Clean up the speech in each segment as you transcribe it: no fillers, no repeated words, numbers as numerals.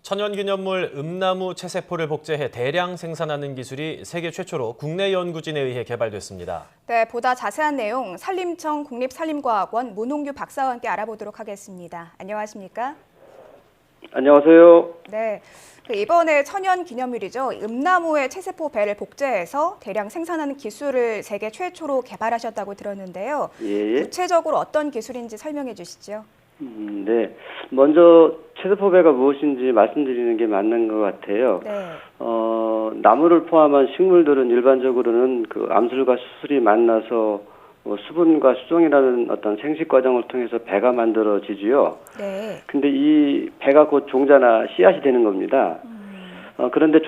천연기념물 음나무 채세포를 복제해 대량 생산하는 기술이 세계 최초로 국내 연구진에 의해 개발됐습니다. 네, 보다 자세한 내용 산림청 국립산림과학원 문홍규 박사와 함께 알아보도록 하겠습니다. 안녕하십니까? 안녕하세요. 네, 이번에 천연기념물이죠. 음나무의 채세포 배를 복제해서 대량 생산하는 기술을 세계 최초로 개발하셨다고 들었는데요. 예. 구체적으로 어떤 기술인지 설명해 주시죠. 네. 먼저 채소포배가 무엇인지 말씀드리는 게 맞는 것 같아요. 네. 나무를 포함한 식물들은 일반적으로는 그 암술과 수술이 만나서 수분과 수종이라는 어떤 생식 과정을 통해서 배가 만들어지지요. 네. 근데 이 배가 곧 종자나 씨앗이 되는 겁니다. 그런데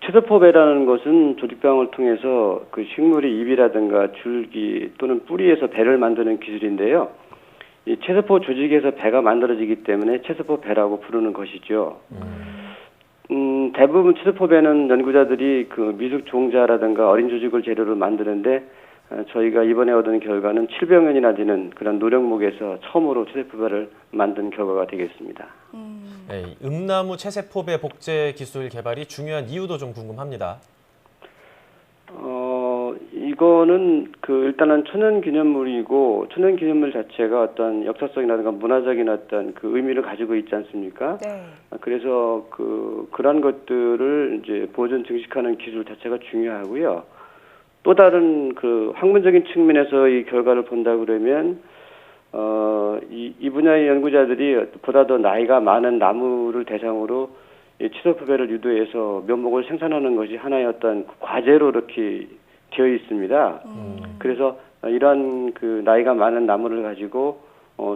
채소포배라는 것은 조직병을 통해서 그 식물의 잎이라든가 줄기 또는 뿌리에서 배를 만드는 기술인데요. 이 채소포 조직에서 배가 만들어지기 때문에 채소포 배라고 부르는 것이죠. 대부분 채소포 배는 연구자들이 그 미숙 종자라든가 어린 조직을 재료로 만드는데 저희가 이번에 얻은 결과는 700년이나 되는 그런 노령목에서 처음으로 채소포 배를 만든 결과가 되겠습니다. 네, 음나무 채세포배 복제 기술 개발이 중요한 이유도 좀 궁금합니다. 이거는 일단은 천연기념물이고 천연기념물 자체가 어떤 역사성이라든가 문화적인 어떤 그 의미를 가지고 있지 않습니까? 네. 그래서 그런 것들을 이제 보존 증식하는 기술 자체가 중요하고요. 또 다른 학문적인 측면에서 이 결과를 본다 그러면 이 분야의 연구자들이 보다 더 나이가 많은 나무를 대상으로 이 치소프배를 유도해서 묘목을 생산하는 것이 하나의 어떤 과제로 이렇게 되어 있습니다. 그래서 이러한 나이가 많은 나무를 가지고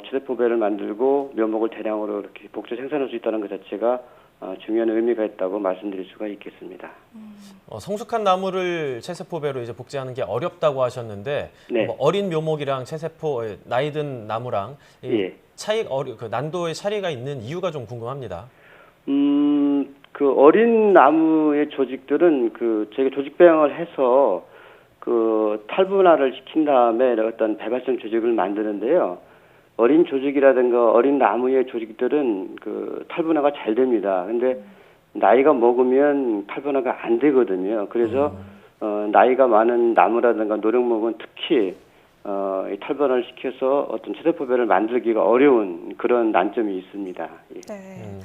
치소프배를 만들고 묘목을 대량으로 이렇게 복제 생산할 수 있다는 것 자체가 중요한 의미가 있다고 말씀드릴 수가 있겠습니다. 성숙한 나무를 채세포배로 이제 복제하는 게 어렵다고 하셨는데 네. 어린 묘목이랑 채세포 나이 든 나무랑 예. 난도의 차이가 있는 이유가 좀 궁금합니다. 어린 나무의 조직들은 저희가 조직 배양을 해서 탈분화를 시킨 다음에 어떤 배발성 조직을 만드는데요. 어린 조직이라든가 어린 나무의 조직들은 탈분화가 잘 됩니다. 근데 나이가 먹으면 탈분화가 안 되거든요. 그래서 나이가 많은 나무라든가 노령목은 특히 이 탈분화를 시켜서 어떤 채소포배를 만들기가 어려운 그런 난점이 있습니다. 예. 네.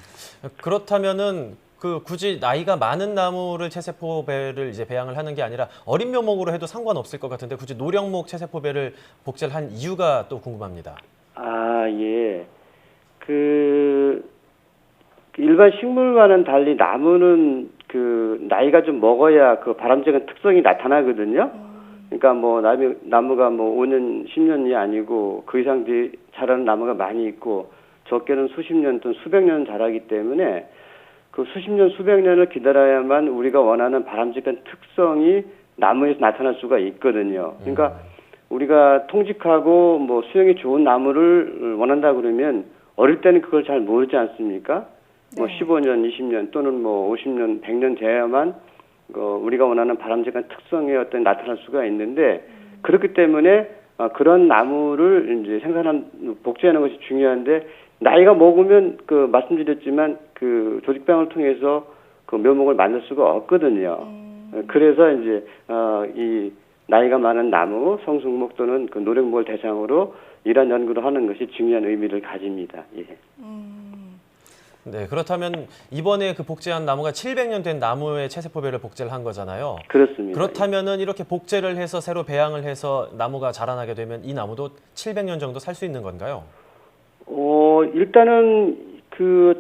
그렇다면은 굳이 나이가 많은 나무를 채세포배를 이제 배양을 하는 게 아니라 어린 묘목으로 해도 상관없을 것 같은데 굳이 노령목 채세포배를 복제를 한 이유가 또 궁금합니다. 예. 일반 식물과는 달리 나무는 나이가 좀 먹어야 바람직한 특성이 나타나거든요. 그러니까 나무가 5년, 10년이 아니고 그 이상 자라는 나무가 많이 있고 적게는 수십 년 또는 수백 년 자라기 때문에 수십 년, 수백 년을 기다려야만 우리가 원하는 바람직한 특성이 나무에서 나타날 수가 있거든요. 그러니까 우리가 통직하고 수영이 좋은 나무를 원한다 그러면 어릴 때는 그걸 잘 모르지 않습니까? 네. 15년, 20년 또는 50년, 100년 돼야만 우리가 원하는 바람직한 특성의 어떤 나타날 수가 있는데 그렇기 때문에 그런 나무를 이제 복제하는 것이 중요한데 나이가 먹으면 말씀드렸지만 조직배양을 통해서 묘목을 만들 수가 없거든요. 그래서 이제 이 나이가 많은 나무, 성숙목 또는 노령목을 대상으로 이러한 연구를 하는 것이 중요한 의미를 가집니다. 예. 네, 그렇다면 이번에 복제한 나무가 700년 된 나무의 채세포배를 복제를 한 거잖아요. 그렇습니다. 그렇다면은 이렇게 복제를 해서 새로 배양을 해서 나무가 자라나게 되면 이 나무도 700년 정도 살 수 있는 건가요? 일단은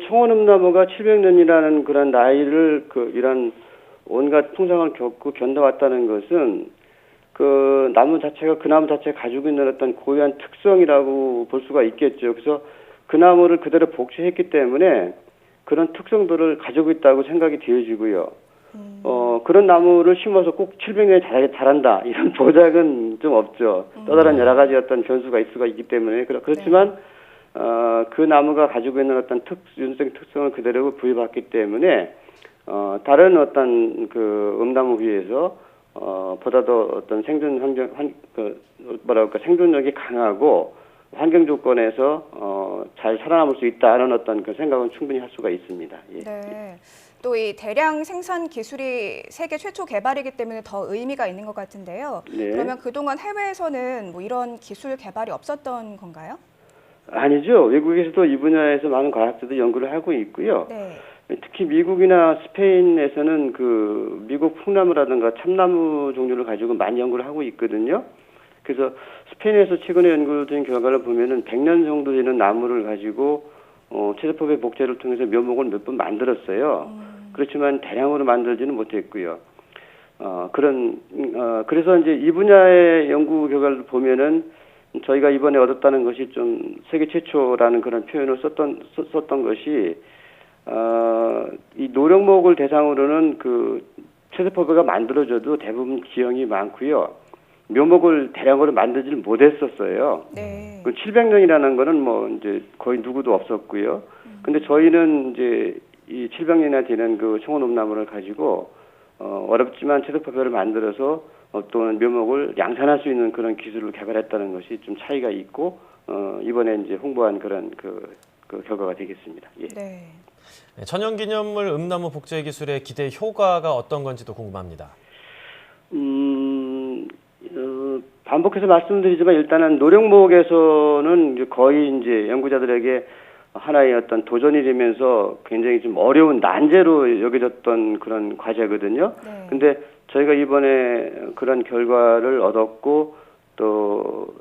청원음나무가 700년이라는 그런 나이를 이런 온갖 풍상을 겪고 견뎌왔다는 것은 그 나무 자체가 가지고 있는 어떤 고유한 특성이라고 볼 수가 있겠죠. 그래서 그 나무를 그대로 복제했기 때문에 그런 특성들을 가지고 있다고 생각이 되어지고요. 그런 나무를 심어서 꼭 700년이 자란다 이런 보장은 좀 없죠. 또 다른 여러 가지 어떤 변수가 있을 수가 있기 때문에 그렇지만 그 나무가 가지고 있는 어떤 유전적 특성을 그대로 부여받기 때문에 다른 어떤 음나무 비해서 보다 더 어떤 생존 환경 생존력이 강하고 환경 조건에서 잘 살아남을 수 있다는 어떤 그 생각은 충분히 할 수가 있습니다. 예. 네. 또 이 대량 생산 기술이 세계 최초 개발이기 때문에 더 의미가 있는 것 같은데요. 네. 그러면 그동안 해외에서는 뭐 이런 기술 개발이 없었던 건가요? 아니죠. 외국에서도 이 분야에서 많은 과학자들이 연구를 하고 있고요. 네. 특히 미국이나 스페인에서는 그 미국 풍나무라든가 참나무 종류를 가지고 많이 연구를 하고 있거든요. 그래서 스페인에서 최근에 연구된 결과를 보면은 100년 정도 되는 나무를 가지고 체세포배 복제를 통해서 묘목을 몇 번 만들었어요. 그렇지만 대량으로 만들지는 못했고요. 그래서 이제 이 분야의 연구 결과를 보면은 저희가 이번에 얻었다는 것이 좀 세계 최초라는 그런 표현을 썼던 것이 이 노령목을 대상으로는 그 체세포배가 만들어져도 대부분 기형이 많고요. 묘목을 대량으로 만들지를 못했었어요. 네. 그 700년이라는 거는 뭐 이제 거의 누구도 없었고요. 근데 저희는 이제 이 700년이나 되는 그 청원음나무를 가지고 어렵지만 체세포배를 만들어서 또는 묘목을 양산할 수 있는 그런 기술을 개발했다는 것이 좀 차이가 있고 이번에 이제 홍보한 그런 그 결과가 되겠습니다. 예. 네. 천연기념물 음나무 복제 기술의 기대 효과가 어떤 건지도 궁금합니다. 반복해서 말씀드리지만 일단은 노령목에서는 이제 거의 이제 연구자들에게 하나의 어떤 도전이 되면서 굉장히 좀 어려운 난제로 여겨졌던 그런 과제거든요. 네. 근데 저희가 이번에 그런 결과를 얻었고 또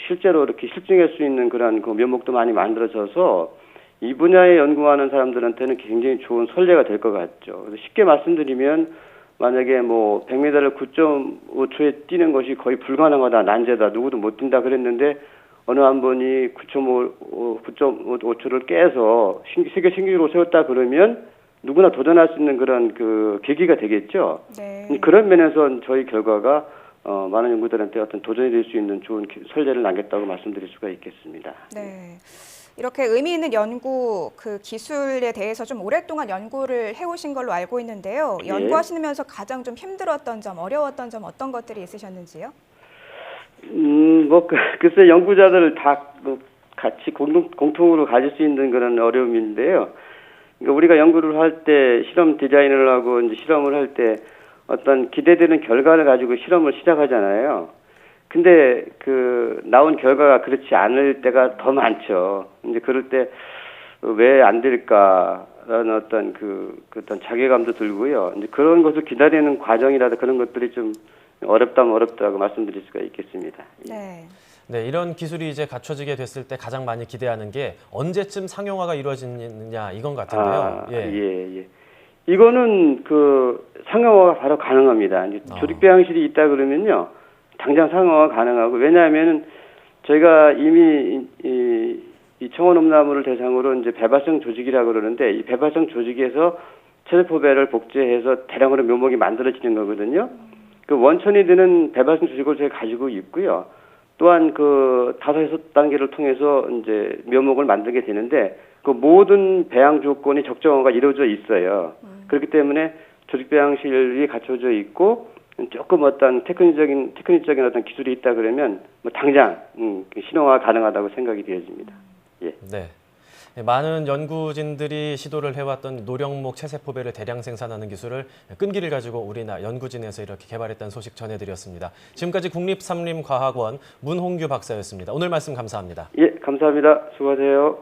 실제로 이렇게 실증할 수 있는 그런 그 묘목도 많이 만들어져서 이 분야에 연구하는 사람들한테는 굉장히 좋은 선례가 될 것 같죠. 그래서 쉽게 말씀드리면 만약에 뭐 100m를 9.5초에 뛰는 것이 거의 불가능하다, 난제다, 누구도 못 뛴다 그랬는데 어느 한 분이 9.5초를 깨서 세계 신기록을 세웠다 그러면 누구나 도전할 수 있는 그런 그 계기가 되겠죠. 네. 그런 면에서 저희 결과가 많은 연구들한테 어떤 도전이 될 수 있는 좋은 선례를 남겼다고 말씀드릴 수가 있겠습니다. 네. 이렇게 의미 있는 연구, 그 기술에 대해서 좀 오랫동안 연구를 해오신 걸로 알고 있는데요. 예. 연구하시면서 가장 좀 힘들었던 점, 어려웠던 점 어떤 것들이 있으셨는지요? 글쎄 연구자들 다 같이 공통으로 가질 수 있는 그런 어려움인데요. 그러니까 우리가 연구를 할 때 실험 디자인을 하고 이제 실험을 할 때 어떤 기대되는 결과를 가지고 실험을 시작하잖아요. 근데 그 나온 결과가 그렇지 않을 때가 더 많죠. 이제 그럴 때 왜 안 될까라는 어떤 어떤 자괴감도 들고요. 이제 그런 것을 기다리는 과정이라도 그런 것들이 좀 어렵다면 어렵다고 말씀드릴 수가 있겠습니다. 네. 네, 이런 기술이 이제 갖춰지게 됐을 때 가장 많이 기대하는 게 언제쯤 상용화가 이루어지느냐 이건 같은데요. 예. 이거는 그 상용화가 바로 가능합니다. 이제 조립 배양실이 있다 그러면요, 당장 상용화가 가능하고 왜냐하면 저희가 이미 이 청원음나무를 대상으로 이제 배발성 조직이라고 그러는데 이 배발성 조직에서 체세포배를 복제해서 대량으로 묘목이 만들어지는 거거든요. 그 원천이 되는 배발성 조직을 저희가 가지고 있고요. 또한 그 5-6단계를 통해서 이제 묘목을 만들게 되는데 그 모든 배양 조건이 적정화가 이루어져 있어요. 그렇기 때문에 조직 배양실이 갖춰져 있고 조금 어떤 테크닉적인 어떤 기술이 있다 그러면 뭐 당장 실용화가 가능하다고 생각이 되어집니다. 예. 네. 많은 연구진들이 시도를 해왔던 노령목 체세포배를 대량 생산하는 기술을 끈기를 가지고 우리나라 연구진에서 이렇게 개발했다는 소식 전해드렸습니다. 지금까지 국립삼림과학원 문홍규 박사였습니다. 오늘 말씀 감사합니다. 예, 감사합니다. 수고하세요.